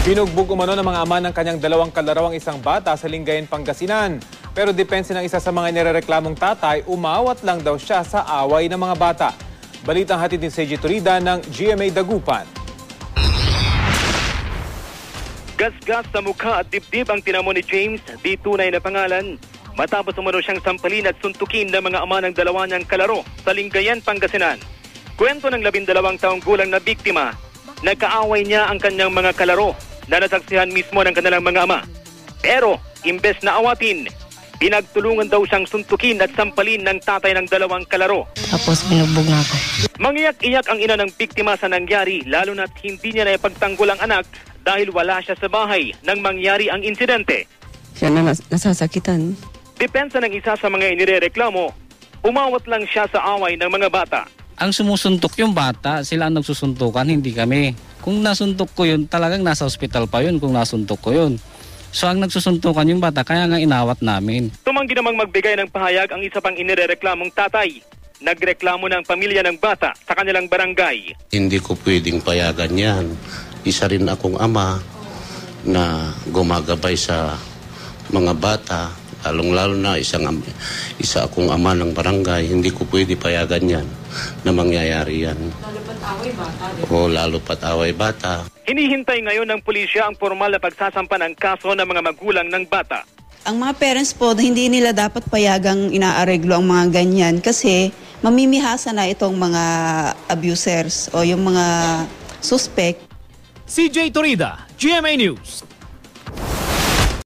Binugbog umano ng mga ama ng kanyang dalawang kalarawang isang bata sa Lingayen, Pangasinan. Pero depensa ng isa sa mga nirereklamong tatay, umawat lang daw siya sa away ng mga bata. Balitang hatid ni CJ Turida ng GMA Dagupan. Gasgas sa mukha at dibdib ang tinamo ni James, di tunay na pangalan. Matapos umano siyang sampalin at suntukin ng mga ama ng dalawa niyang kalaro sa Lingayen, Pangasinan. Kwento ng 12 taong gulang na biktima, nagkaaway niya ang kanyang mga kalaro na nasaksihan mismo ng kanilang mga ama. Pero, imbes na awatin, pinagtulungan daw siyang suntukin at sampalin ng tatay ng dalawang kalaro. Tapos binugbog na ako. Mangiyak-iyak ang ina ng biktima sa nangyari, lalo na't hindi niya na ipagtanggol ang anak dahil wala siya sa bahay nang mangyari ang insidente. Siya na nasasakitan. Depensa ng isa sa mga inirereklamo, umawat lang siya sa away ng mga bata. Ang sumusuntok yung bata, sila ang nagsusuntukan, hindi kami. Kung nasuntok ko yun, talagang nasa ospital pa yun kung nasuntok ko yun. So ang nagsusuntukan yung bata, kaya nga inawat namin. Tumanggi namang magbigay ng pahayag ang isa pang inirereklamong tatay. Nagreklamo ng pamilya ng bata sa kanilang barangay. Hindi ko pwedeng payagan yan. Isa rin akong ama na gumagabay sa mga bata. Lalong-lalo na isa akong ama ng barangay. Hindi ko pwede payagan yan na mangyayari yan. Lalo pat away bata. O lalo pat away bata. Hinihintay ngayon ng pulisya ang formal na pagsasampa ng kaso ng mga magulang ng bata. Ang mga parents po, hindi nila dapat payagang inaareglo ang mga ganyan kasi mamimihasa na itong mga abusers o yung mga suspect. CJ Turida, GMA News.